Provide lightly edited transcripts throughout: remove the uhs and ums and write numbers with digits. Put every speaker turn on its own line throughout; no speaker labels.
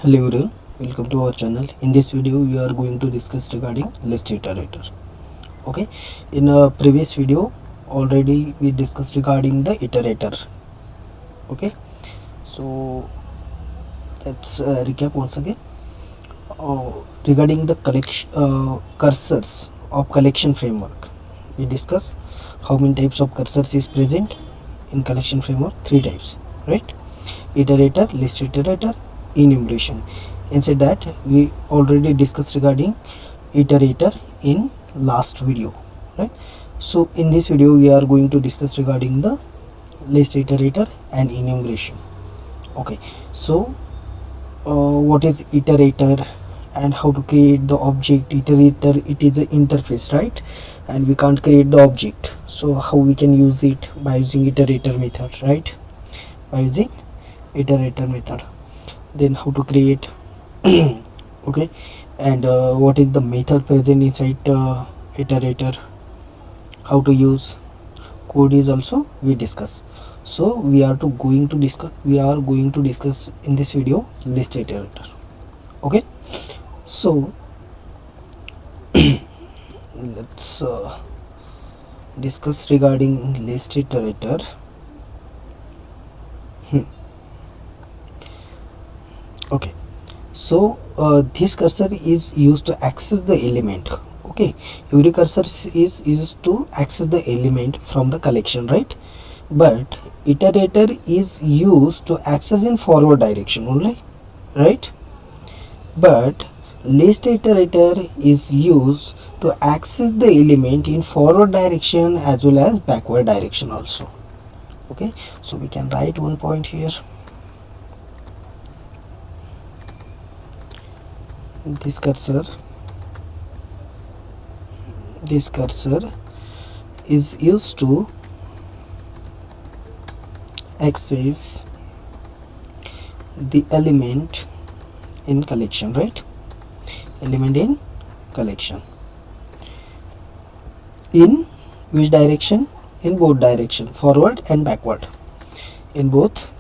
Hello everyone, welcome to our channel. In this video we are going to discuss regarding ListIterator. Okay, in a previous video already we discussed regarding the iterator. Okay, so let's recap once again. Regarding the collection cursors of collection framework, we discuss how many types of cursors is present in collection framework. Three types, right? Iterator, ListIterator, enumeration. Inside that we already discussed regarding iterator in last video, right? So in this video we are going to discuss regarding the ListIterator and enumeration. Okay, so what is iterator and how to create the object. Iterator, it is an interface, right? And we can't create the object, so how we can use it? By using iterator method, right? By using iterator method. Then how to create okay, and what is the method present inside iterator, how to use code is also we discuss. So we are going to discuss in this video list iterator. Okay, so let's discuss regarding list iterator. Okay, so this cursor is used to access the element. Okay, every cursor is used to access the element from the collection, right? But iterator is used to access in forward direction only, right? But list iterator is used to access the element in forward direction as well as backward direction also. Okay, so we can write one point here. This cursor is used to access the element in collection, right? Element in collection in which direction? In both direction, forward and backward. In both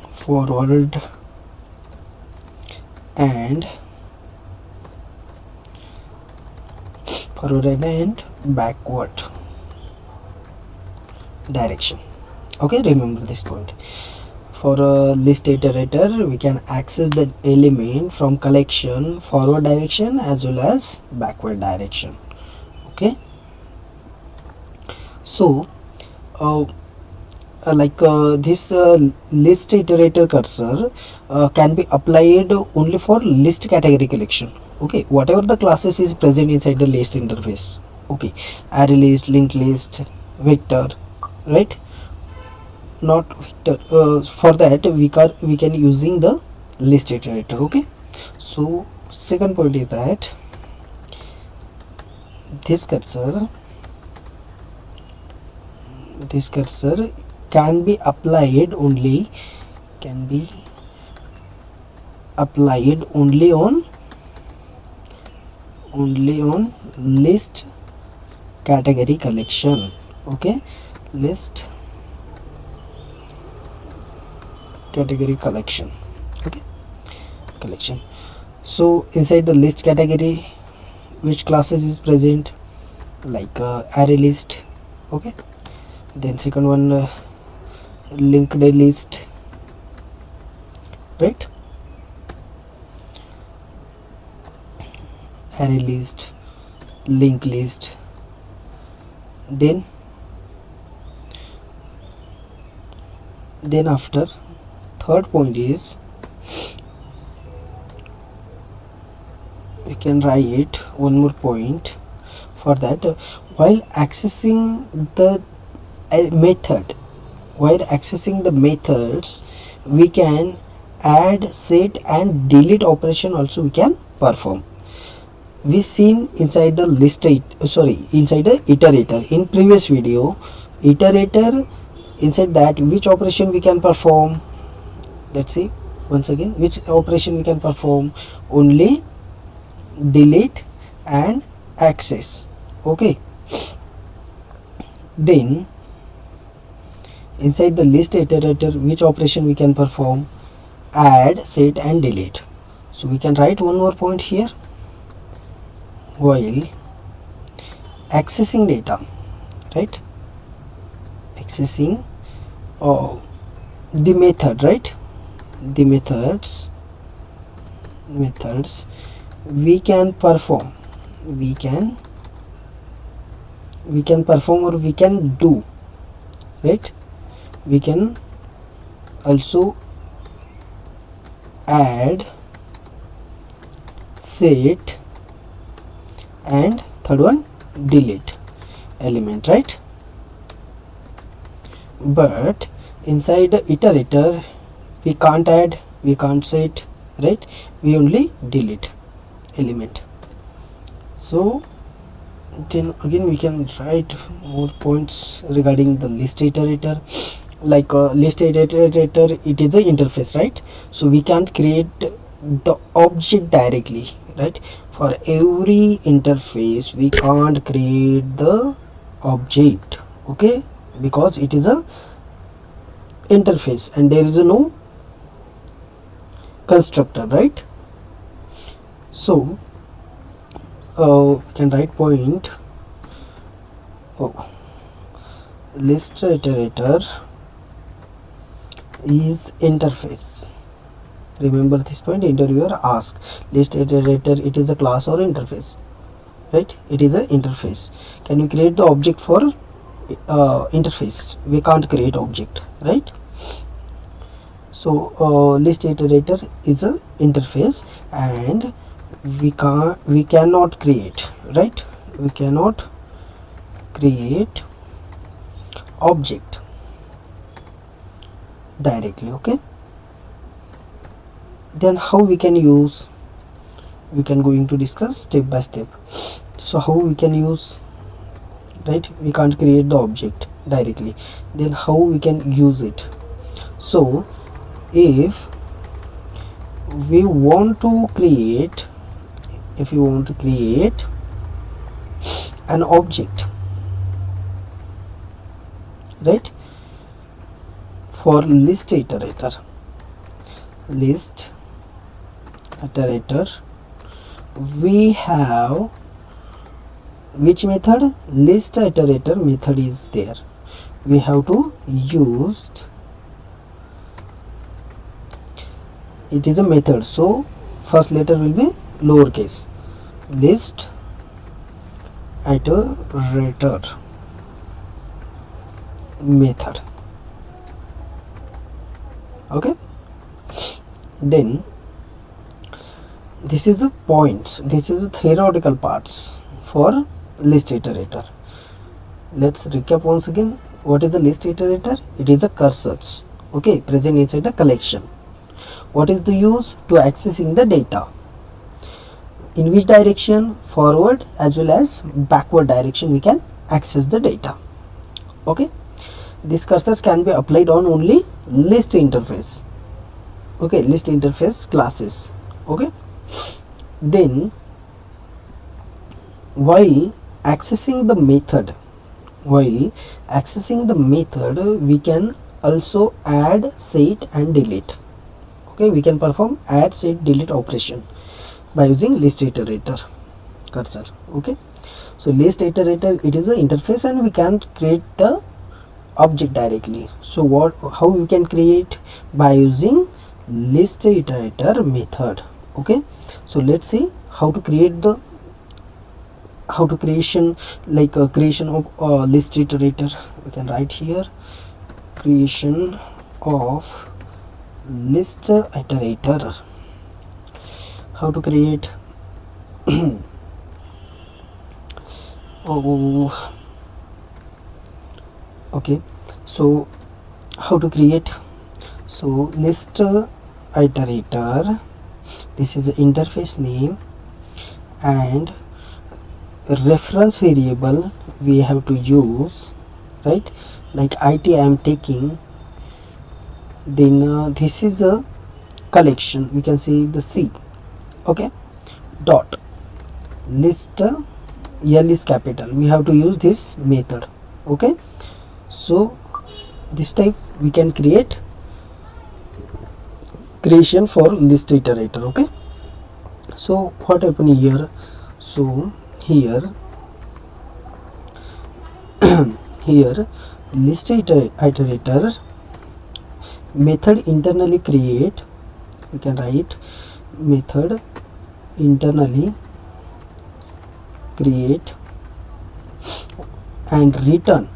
forward and backward direction. Okay, remember this point. For a list iterator, we can access the element from collection forward direction as well as backward direction. Okay, so this list iterator cursor can be applied only for list category collection. Okay, whatever the classes is present inside the list interface. Okay, ArrayList, LinkedList, vector, right? Not vector. For that we can using the list iterator. Okay, so second point is that this cursor can be applied only on list category collection. Okay, list category collection. Okay, collection. So inside the list category, which classes is present? Like ArrayList. Okay, then second one LinkedList, right? ArrayList, LinkedList. Then after third point is we can write one more point for that. While accessing the methods, we can add, set and delete operation also we can perform. We seen inside the inside the iterator in previous video. Iterator, inside that which operation we can perform? Let's see once again which operation we can perform. Only delete and access. Okay, then inside the list iterator which operation we can perform? add, set and delete. So we can write one more point here. While accessing data, right, accessing the method, right, the methods we can perform, we can perform or we can do, right, we can also add, set and third one delete element, right. But inside the iterator we can't add, we can't set, right, we only delete element. So then again we can write more points regarding the list iterator. Like list iterator, it is the interface, right, so we can't create the object directly, right. For every interface we can't create the object, okay, because it is a interface and there is no constructor, right. So we can write point, list iterator is interface. Remember this point, interviewer ask list iterator, it is a class or interface, right, it is a interface. Can you create the object for interface? We can't create object, right. So list iterator is a interface and we cannot create, right, we cannot create object directly, okay. Then how we can use, we can going to discuss step by step. So how we can use, right, we can't create the object directly, then how we can use it. So if we want to create, an object, right, for list iterator, we have which method? List iterator method is there. We have to use, it is a method, so first letter will be lowercase, list iterator method, okay. Then this is a points, this is a theoretical parts for list iterator. Let's recap once again. What is a list iterator? It is a cursors, okay, present inside the collection. What is the use? To accessing the data. In which direction? Forward as well as backward direction we can access the data, okay. These cursors can be applied on only list interface, okay, list interface classes, okay. Then while accessing the method, we can also add, set and delete, okay. We can perform add, set, delete operation by using list iterator cursor, okay. So list iterator, it is an interface and we can't create the object directly. So how we can create? By using list iterator method, okay. So let's see how to create the creation of list iterator. We can write here creation of list iterator. How to create? Okay, so how to create? So list iterator, this is the interface name, and reference variable we have to use, right, like it I am taking. Then this is a collection, we can see the C, okay, dot list, L is capital, we have to use this method, okay. So this type we can create creation for list iterator. Okay, so what happened here? So here here list iterator method internally create, we can write method internally create and return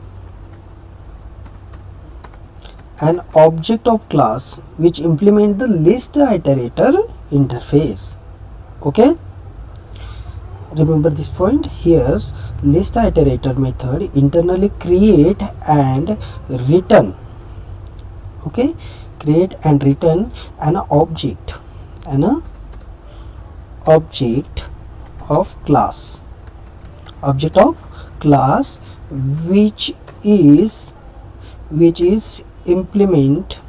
an object of class which implement the list iterator interface. Okay, remember this point. Here's list iterator method internally create and return, okay, create and return an object of class which is implement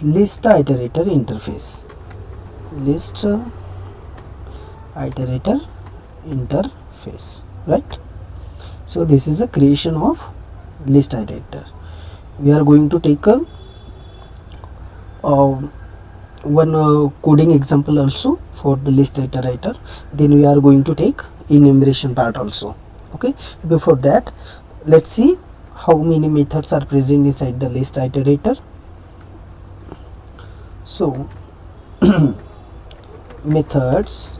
list iterator interface, right? So this is a creation of list iterator. We are going to take a one coding example also for the list iterator. Then we are going to take enumeration part also. Okay, before that let's see how many methods are present inside the list iterator. So methods,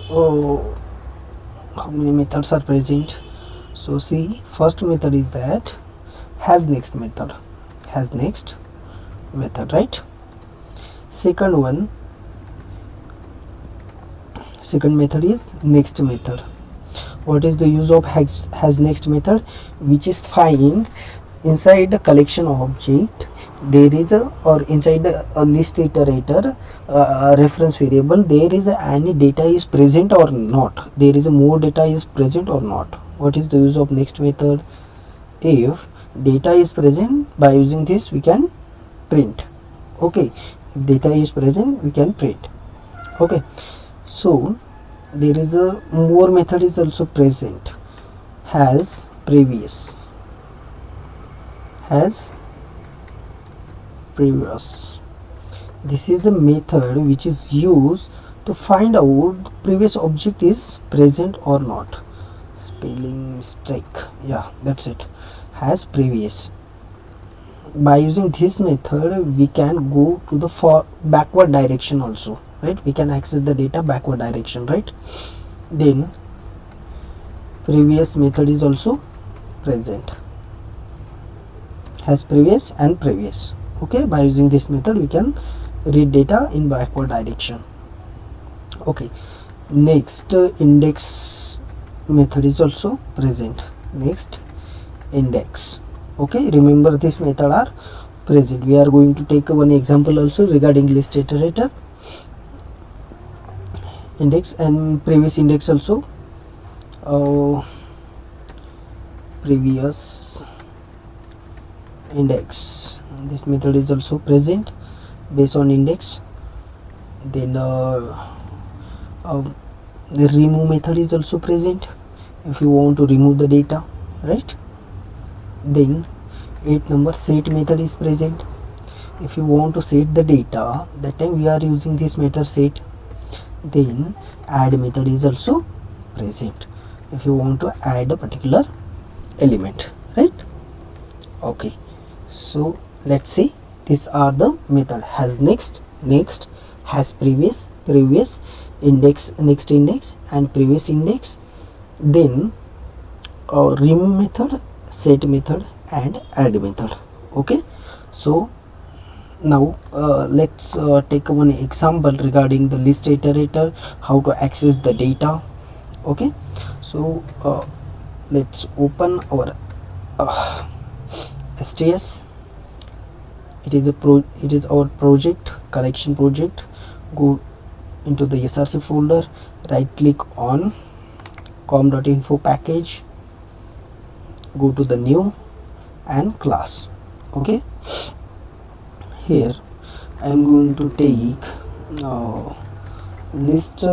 how many methods are present? So see, first method is that has next method, right? Second method is next method. What is the use of has next method? Which is find inside the collection object there is a, or inside a list iterator reference variable, there is any data is present or not, there is a more data is present or not. What is the use of next method? If data is present, by using this we can print. Okay, if data is present we can print. Okay, so there is a more method is also present, has previous. This is a method which is used to find out previous object is present or not. Spelling mistake, yeah, that's it. Has previous. By using this method we can go to the backward direction also, right? We can access the data backward direction, right? Then previous method is also present, has previous and previous. Okay, by using this method we can read data in backward direction. Okay, next index method is also present, next index. Okay, remember this method are present. We are going to take one example also regarding list iterator. Index and previous index also, previous index, this method is also present based on index. Then the remove method is also present if you want to remove the data, right? Then 8 number set method is present. If you want to set the data, that time we are using this method set. Then add method is also present if you want to add a particular element, right? Okay, so let's see, these are the method: has next, has previous, index, next index and previous index. Then remove method, set method and add method. Okay, so now let's take one example regarding the list iterator, how to access the data. Okay, so let's open our STS. It is our project, collection project. Go into the src folder, right click on com.info package, go to the new and class. Okay, here I am going to take list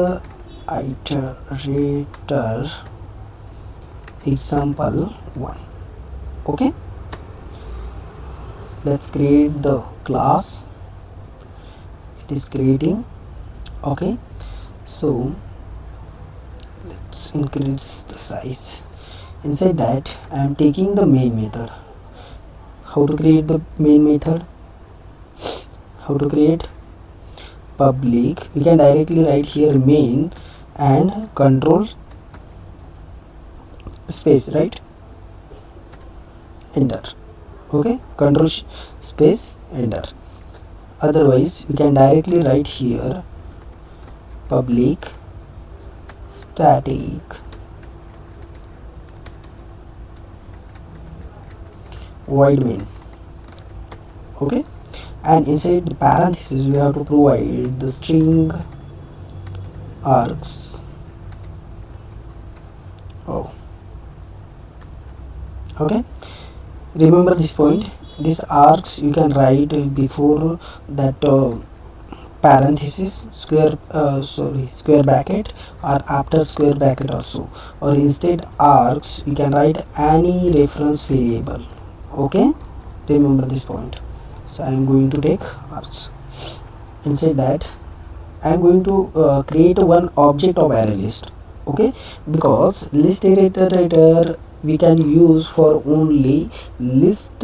iterator example 1. Okay, let's create the class. It is creating. Okay, so let's increase the size. Inside that I am taking the main method. How to create the main method? How to create? Public, we can directly write here main and control space, right? Enter. Okay, control space, enter. Otherwise we can directly write here public static void main. Okay, and inside the parenthesis we have to provide the string args. Oh, okay, remember this point. This args you can write before that parenthesis square bracket, or after square bracket also, or instead args you can write any reference variable. Okay, remember this point. So I am going to take args. Inside that I am going to create one object of ArrayList. Okay, because ListIterator we can use for only list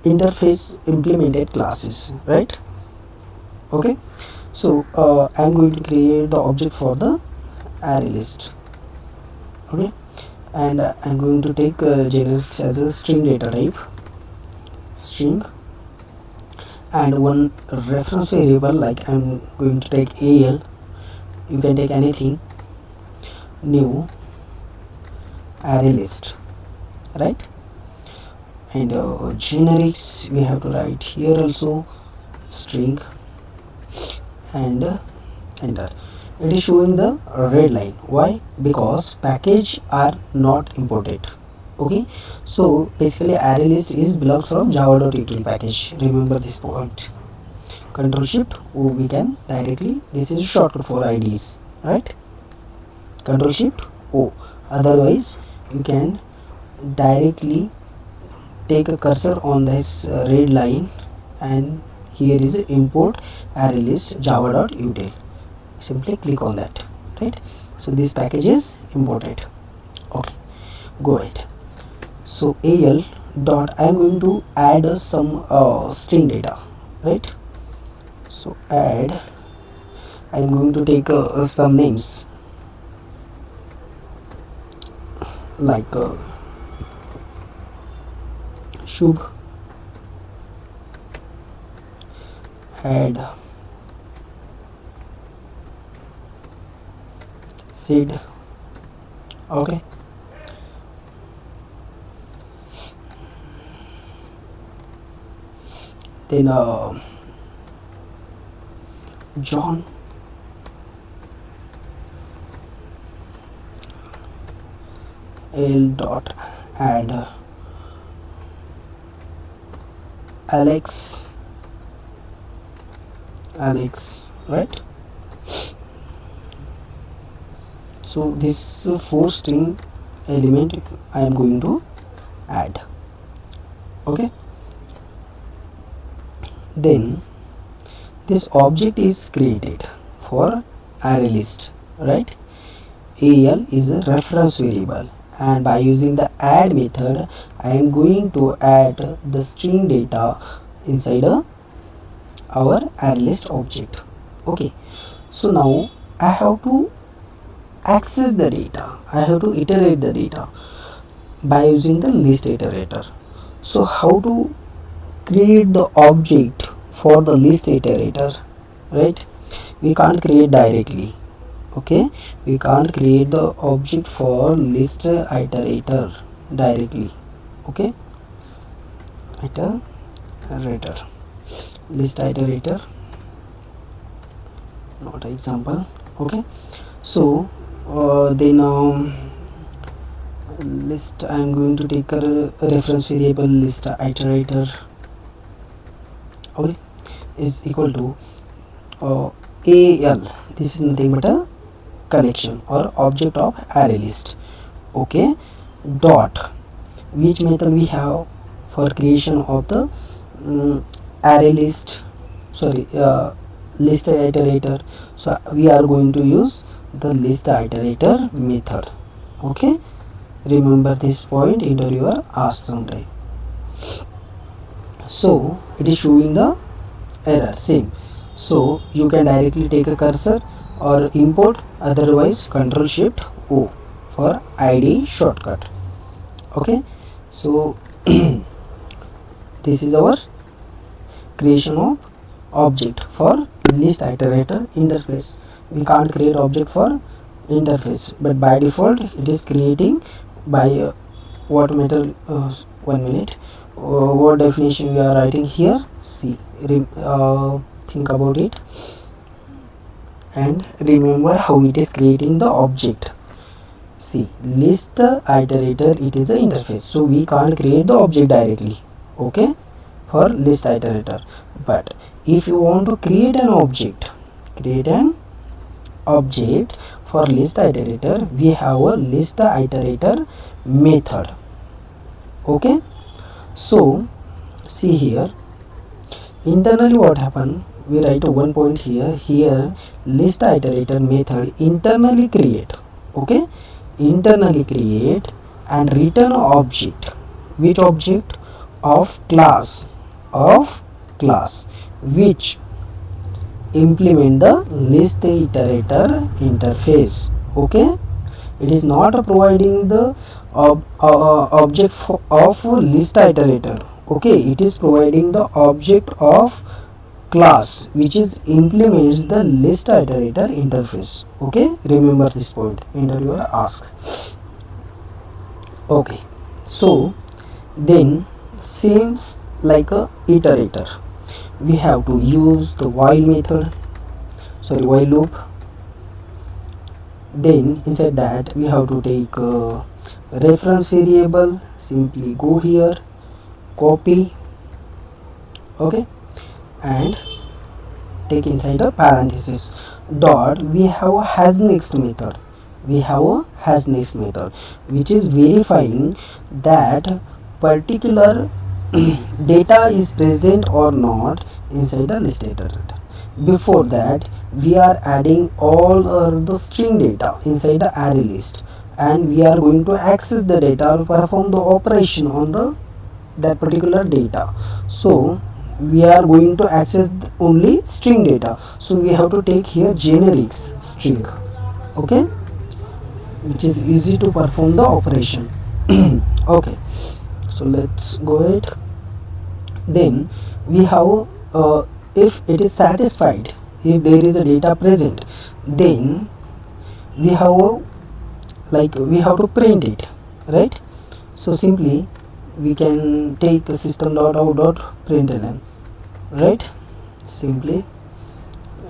interface implemented classes, right? Okay, so I am going to create the object for the ArrayList. Okay, and I am going to take generics as a string data type, string, and one reference variable, like I am going to take AL. You can take anything. New ArrayList, right? And generics we have to write here also, string, and enter. It is showing the red line. Why? Because package are not imported. Okay, so basically ArrayList is belongs from java.util package. Remember this point. Control shift O, we can directly, this is shortcut for IDs, right? Control shift O. Otherwise you can directly take a cursor on this red line, and here is import ArrayList java.util. Simply click on that, right? So this package is imported. Okay, go ahead. So al dot, I am going to add some string data, right? So add, I am going to take some names like Shubh, add Sid. Okay, then John, L dot add Alex, right? So this 4 string element I am going to add. Okay, then this object is created for ArrayList, right? Al is a reference variable, and by using the add method I am going to add the string data inside our ArrayList object. Okay, so now I have to access the data, I have to iterate the data by using the list iterator. So how to create the object for the list iterator, right? We can't create directly. Okay, we can't create the object for list iterator directly. Okay, iterator, list iterator, not example. Okay, so then list, I am going to take a reference variable list iterator. Okay, is equal to al. This is nothing but a collection or object of ArrayList. Okay, dot, which method we have for creation of the array list, sorry, list iterator. So we are going to use the list iterator method. Okay, remember this point in your ask sometime. So it is showing the error same, so you can directly take a cursor or import, otherwise control shift O for id shortcut. Okay, so this is our creation of object for list iterator interface. We can't create object for interface, but by default it is creating by what method. 1 minute, what definition we are writing here, see, think about it and remember how it is creating the object. See, list iterator, it is an interface, so we can't create the object directly, okay, for list iterator. But if you want to create an object, for list iterator, we have a list iterator method. Okay, so see here, internally what happened, we write one point here list iterator method internally create, okay, internally create and return object. Which object? Of class, which implement the list iterator interface. Okay, it is not providing the object of list iterator. Okay, it is providing the object of class which is implements the list iterator interface. Okay, remember this point in your ask. Okay, so then same like a iterator, we have to use the while loop. Then inside that we have to take a reference variable, simply go here, copy, okay, and take inside a parenthesis dot, we have a has next method, which is verifying that particular data is present or not inside the list iterator. Before that, we are adding all the string data inside the array list, and we are going to access the data or perform the operation on that particular data. So we are going to access only string data, so we have to take here generic string, okay, which is easy to perform the operation. Okay, so let's go ahead. Then we have if it is satisfied, if there is a data present, then we have we have to print it, right? So simply we can take a system.out.println, right? Simply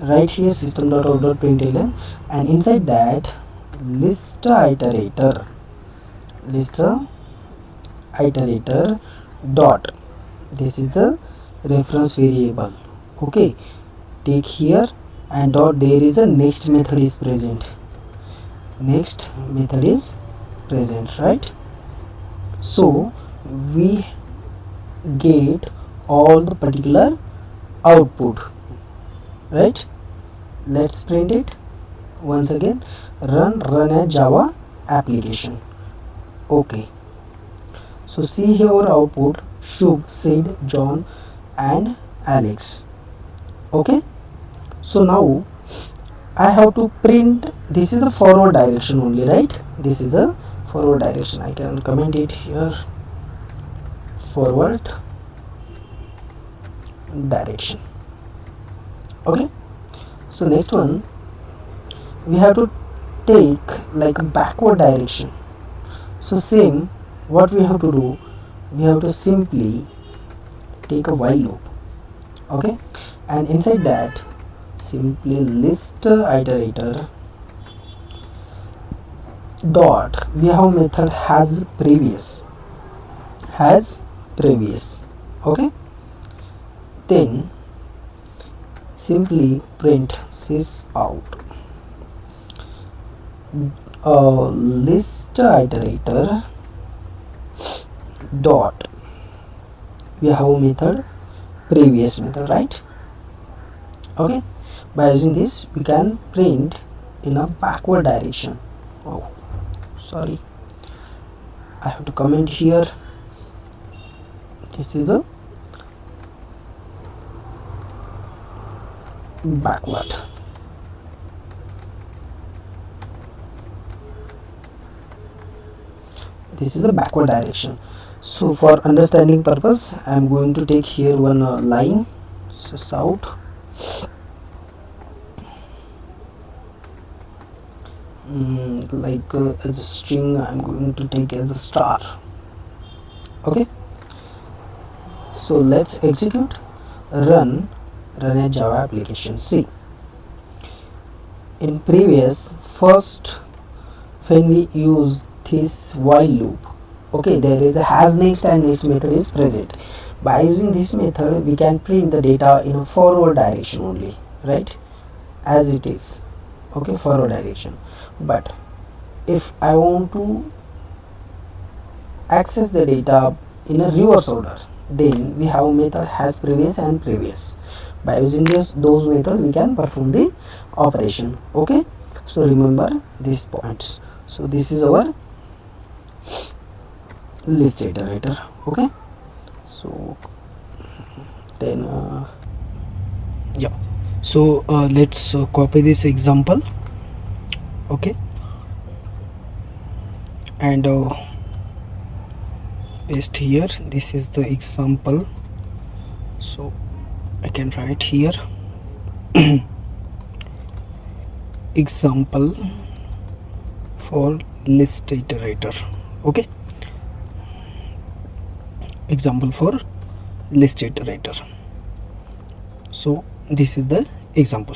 write here system.out.println, and inside that list iterator dot, this is a reference variable, okay, take here, and dot, there is a next method is present, right? So we get all the particular output, right? Let's print it once again. Run a Java application. Okay, so see here our output: Shubh, Sid, John and Alex. Okay, so now I have to print, this is a forward direction only, right? This is a forward direction, I can comment it here, forward direction. Okay, so next one, we have to take like a backward direction. So same, what we have to do, we have to simply take a while loop, okay, and inside that simply list iterator dot, we have method has previous, okay, then simply print sys out list iterator dot, we have a method previous method, right? Okay, by using this we can print in a backward direction. Oh, sorry, I have to comment here. This is a backward. This is a backward direction. So for understanding purpose, I am going to take here one line, so south, as a string I am going to take as a star. Okay, so let's execute, run a Java application. See, in previous, first when we use this while loop, okay, there is a has next and next method is present. By using this method we can print the data in a forward direction only, right, as it is. Okay, forward direction. But if I want to access the data in a reverse order, then we have method has previous and previous. By using those method we can perform the operation. Okay, so remember these points. So this is our list iterator. Okay, so then yeah, so let's copy this example. Okay, and paste here. This is the example, so I can write here example for list iterator. Okay, example for list iterator. So this is the example.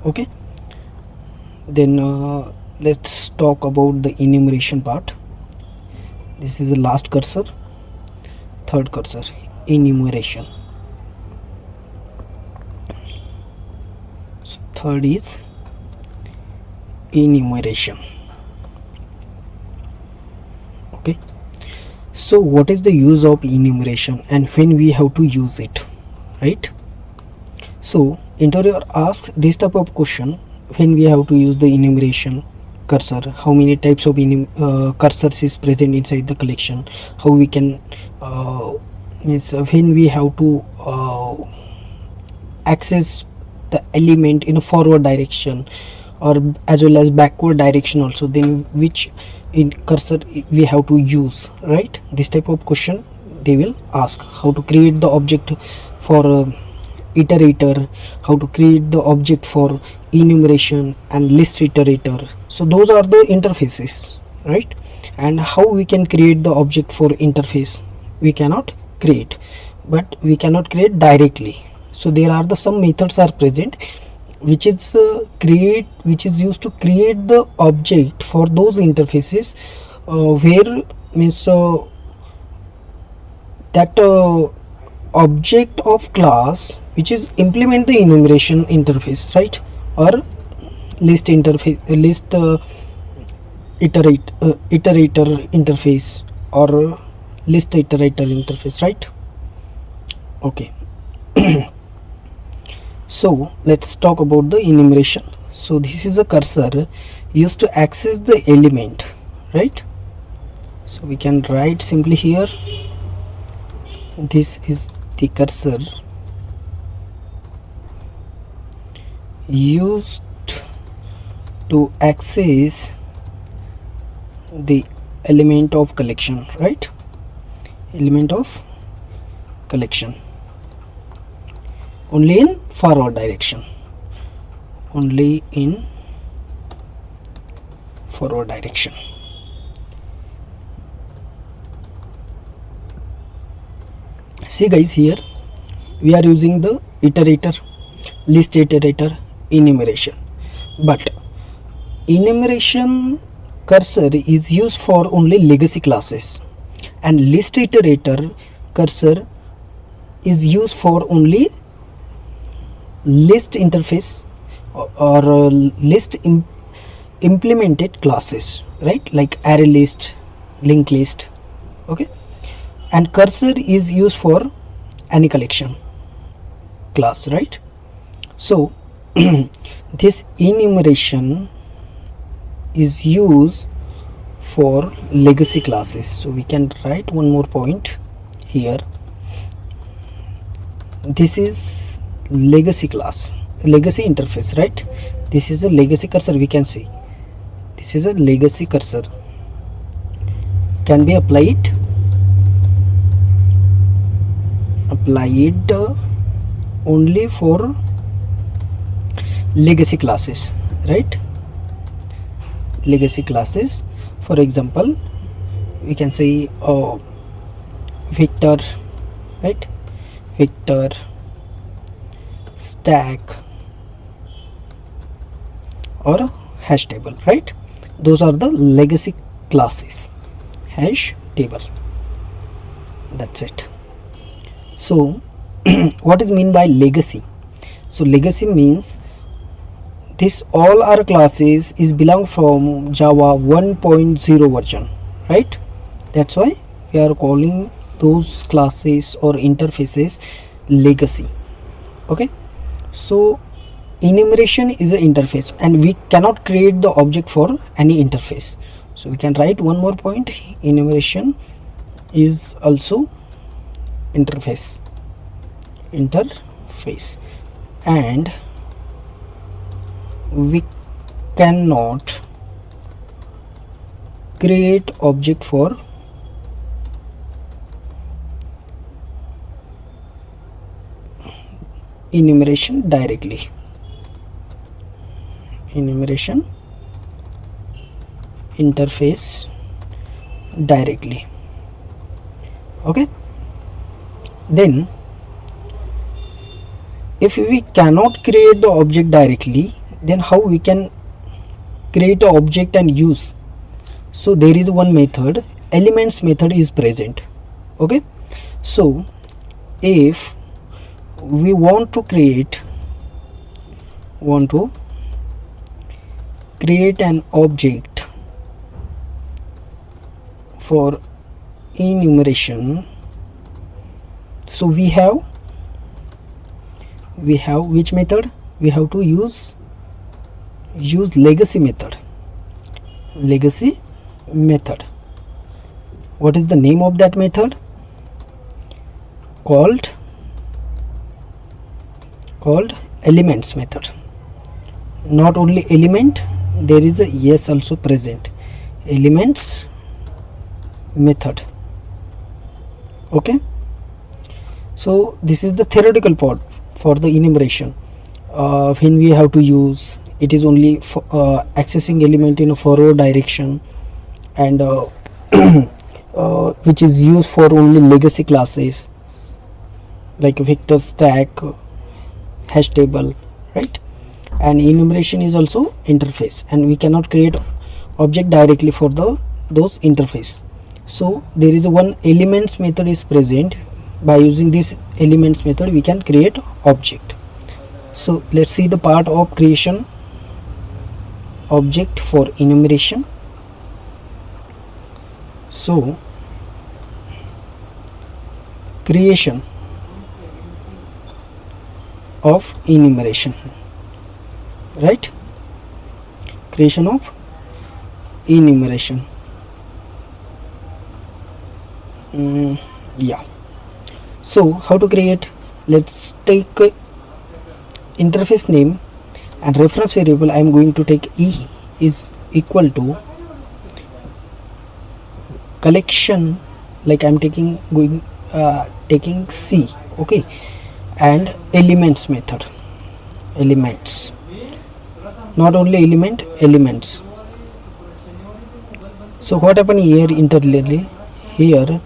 Okay, then let's talk about the enumeration part. This is the last cursor, third cursor, enumeration. So third is enumeration. Okay, so what is the use of enumeration and when we have to use it, right? So interviewer asks this type of question: when we have to use the enumeration cursor, how many types of cursors is present inside the collection, how we can means when we have to access the element in a forward direction or as well as backward direction also, then which in cursor we have to use, right? This type of question they will ask. How to create the object for iterator, how to create the object for enumeration and list iterator. So those are the interfaces, right? And how we can create the object for interface? We cannot create, but we cannot create directly. So there are the some methods are present which is used to create the object for those interfaces where means that object of class which is implement the enumeration interface, right? Or list interface, list iterator interface or list iterator interface, right? Okay. So let's talk about the enumeration. So this is a cursor used to access the element, right? So we can write simply here, this is the cursor used to access the element of collection, right? Element of collection only in forward direction, only in forward direction. See guys, here we are using the iterator, list iterator, enumeration, but enumeration cursor is used for only legacy classes and list iterator cursor is used for only list interface or list implemented classes, right? Like ArrayList, LinkedList. Okay, and cursor is used for any collection class, right? So this enumeration is used for legacy classes. So we can write one more point here. This is legacy class, legacy interface, right? This is a legacy cursor. We can see this is a legacy cursor, can be applied only for legacy classes, right? Legacy classes, for example, we can say vector, right? Vector, stack, or hash table, right? Those are the legacy classes. Hash table, that's it. So what is mean by legacy? So legacy means this all our classes is belong from Java 1.0 version, right? That's why we are calling those classes or interfaces legacy. Okay, so enumeration is an interface and we cannot create the object for any interface. So we can write one more point, enumeration is also interface, and we cannot create object for enumeration directly. Enumeration interface directly. Okay, then if we cannot create the object directly, then how we can create an object and use? So there is one method, elements method is present. Okay, so if we want to create an object for enumeration, so we have which method? We have to use legacy method. What is the name of that method? Called elements method. Not only element, there is a yes also present, elements method. Okay, so this is the theoretical part for the enumeration. When we have to use it is only for, accessing element in a forward direction, and which is used for only legacy classes like vector, stack, hash table, right? And enumeration is also interface, and we cannot create object directly for those interface. So there is one elements method is present. By using this elements method we can create object. So let's see the part of creation object for enumeration. So creation of enumeration, right? Creation of enumeration. Yeah, so how to create? Let's take interface name and reference variable. I am going to take e is equal to collection, like I am taking C. Okay, and elements method, elements, not only element, elements. So what happened here internally? Here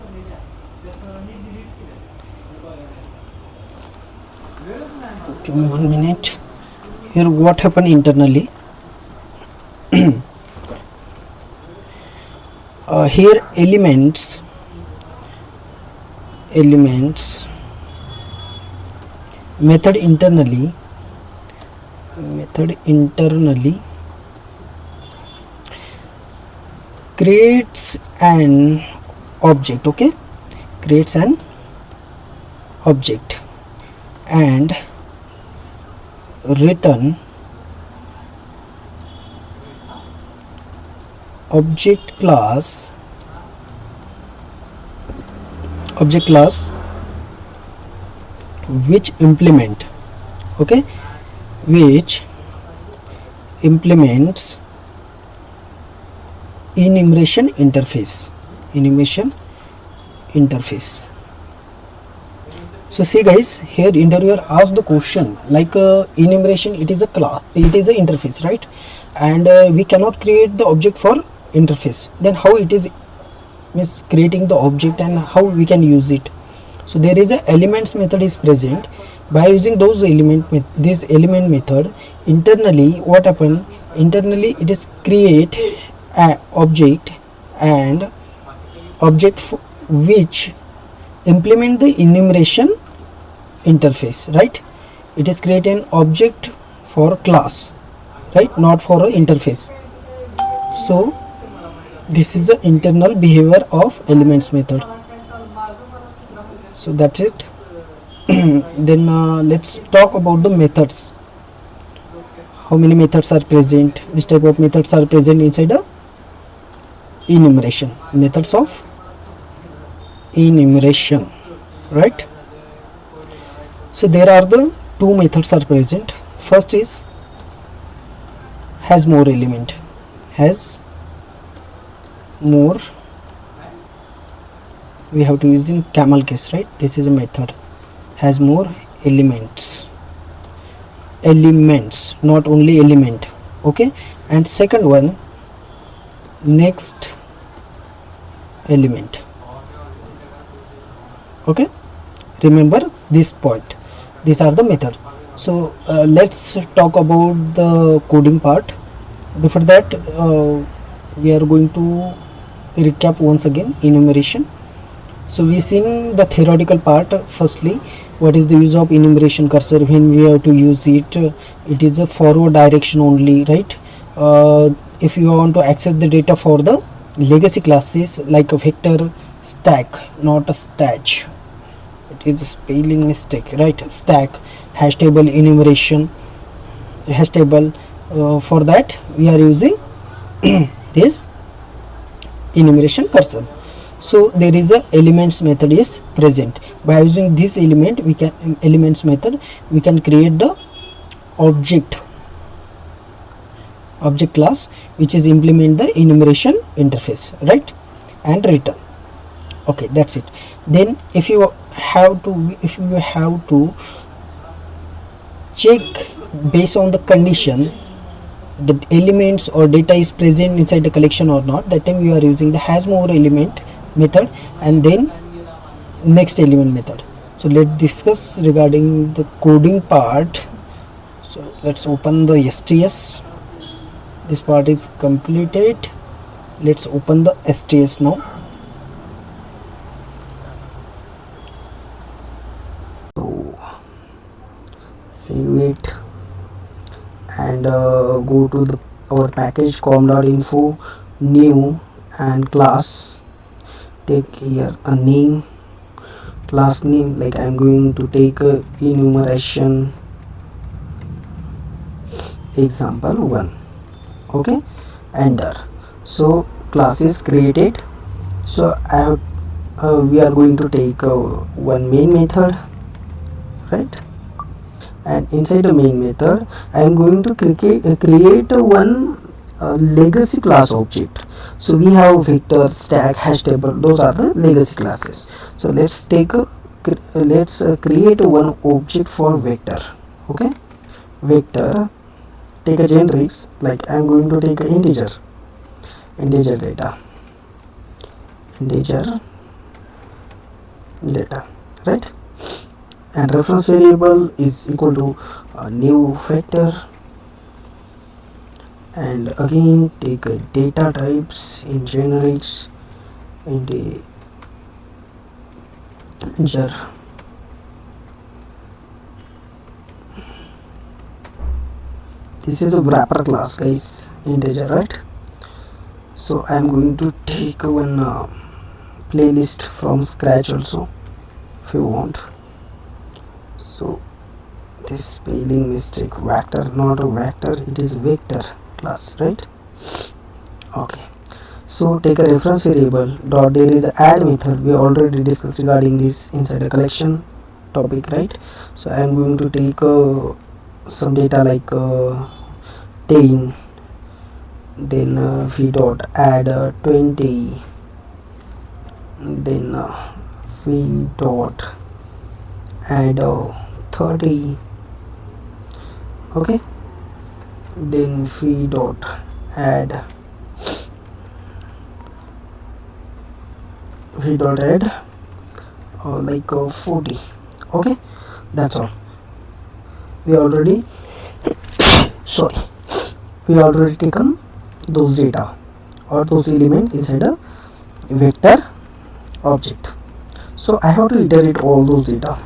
give me 1 minute. Here what happened internally? Here elements method internally creates an object. Okay, creates an object, and return object class which implements enumeration interface. So see guys, here interviewer asked the question like enumeration, it is a class, it is a interface, right? And we cannot create the object for interface, then how it is creating the object and how we can use it? So there is a elements method is present. By using those this element method, internally what happen, internally it is create a object, and object which implement the enumeration interface, right? It is create an object for class, right, not for a interface. So this is the internal behavior of elements method. So that's it. Then let's talk about the methods. How many methods are present? Which type of methods are present inside the enumeration? Methods of enumeration, right? So there are the two methods are present. First is has more element. Has more, we have to use in camel case, right? This is a method, has more elements, not only element. Okay, and second one, next element. Okay, remember this point. These are the method. So let's talk about the coding part. Before that, we are going to recap once again enumeration. So we seen the theoretical part. Firstly, what is the use of enumeration cursor, when we have to use it? It is a forward direction only, right? If you want to access the data for the legacy classes like a vector, stack, not a stack, it is a spelling mistake, right? Stack, hash table, enumeration, hash table. For that we are using this enumeration cursor. So there is a elements method is present. By using this elements method, we can create the object class which is implement the enumeration interface, right? And return. Okay, that's it. Then if you have to check based on the condition the elements or data is present inside the collection or not, that time we are using the has more element method and then next element method. So let's discuss regarding the coding part. So let's open the STS. This part is completed. Let's open the STS now. So save it and go to our package com.info, new and class. Take here a name, class name, like I'm going to take enumeration example 1. Okay, enter. So class is created. So we are going to take one main method, right? And inside the main method I am going to create one legacy class object. So we have vector, stack, hash table, those are the legacy classes. So let's take create one object for vector. Okay, vector, take a generics, like I am going to take a integer data, right? And reference variable is equal to new vector, and again take a data types in generics integer. This is a wrapper class, guys, integer, right? So I am going to take one playlist from scratch also if you want. So this spelling mistake, vector, not a vector, it is vector class, right? Okay, so take a reference variable dot, there is a add method, we already discussed regarding this inside a collection topic, right? So I am going to take some data like 10, then v dot add 20, then v dot add 30, okay, then v dot add like 40, okay, that's all. We already sorry, we already taken those data or those elements inside a vector object. So I have to iterate all those data.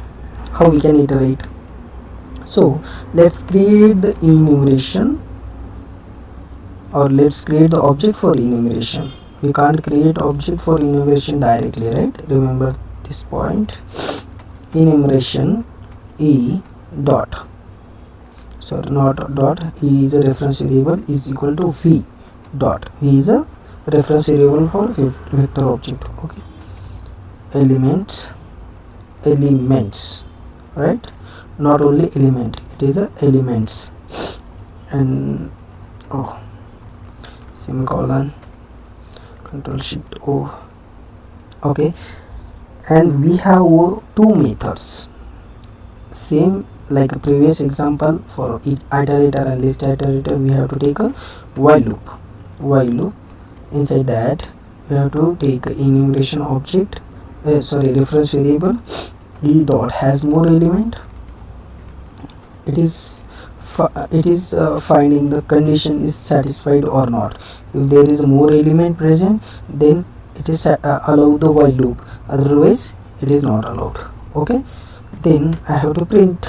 How we can iterate? So let's create the enumeration, or let's create the object for enumeration. We can't create object for enumeration directly, right? Remember this point. Enumeration e dot, sorry, not dot, e is a reference variable, is equal to v dot, v is a reference variable for vector object, okay. Elements, right? Not only element, it is a elements, and semicolon, control shift o, okay. And we have two methods, same like a previous example. For iterator and ListIterator, we have to take a while loop. Inside that we have to take a enumeration object, reference variable e dot has more element. It is finding the condition is satisfied or not. If there is more element present, then it is allow the while loop, otherwise it is not allowed, okay. Then I have to print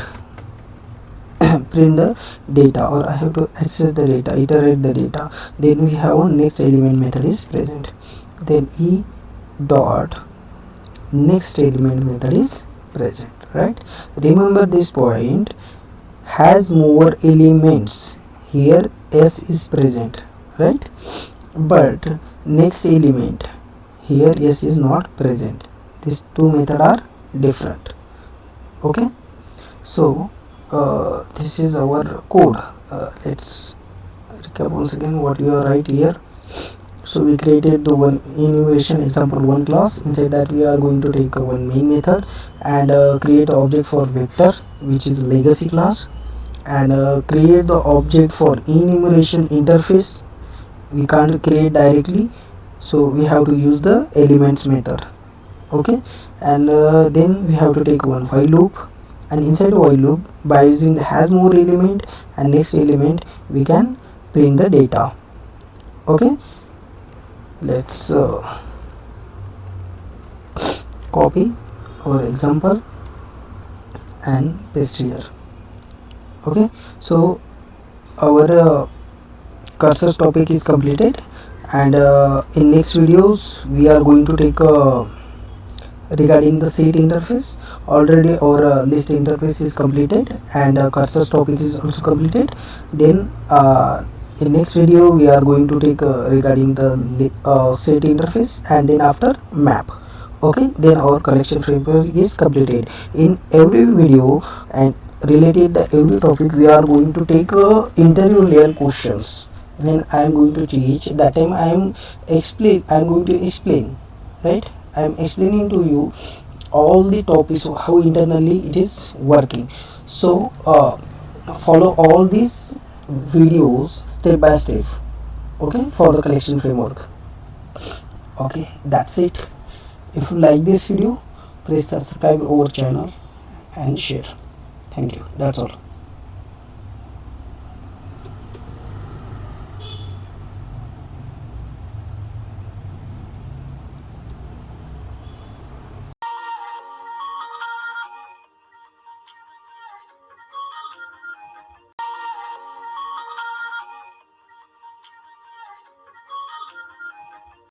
the data, or I have to access the data, iterate the data. Then we have a next element method is present, then e dot next element method is present, right? Remember this point, has more elements, here s is present, right? But next element, here s is not present. These two methods are different, okay. So this is our code. Let's recap once again what we are write here. So we created the one enumeration example one class. Inside that we are going to take one main method and create an object for vector, which is legacy class, and create the object for enumeration interface. We can't create directly, so we have to use the elements method, okay. And then we have to take one while loop, and inside the while loop, by using the has more element and next element, we can print the data, okay. Let's copy our example and paste here, okay. So our cursor topic is completed, and in next videos we are going to take regarding the set interface. Already our list interface is completed, and cursor topic is also completed. Then in next video we are going to take regarding the set interface, and then after map, okay. Then our collection framework is completed. In every video and related to every topic, we are going to take interview level questions. When I am going to teach, that time I am going to explain, right? I am explaining to you all the topics, how internally it is working. So follow all these videos step by step, okay, for the collection framework, okay. That's it. If you like this video, please subscribe our channel and share. Thank you. That's all.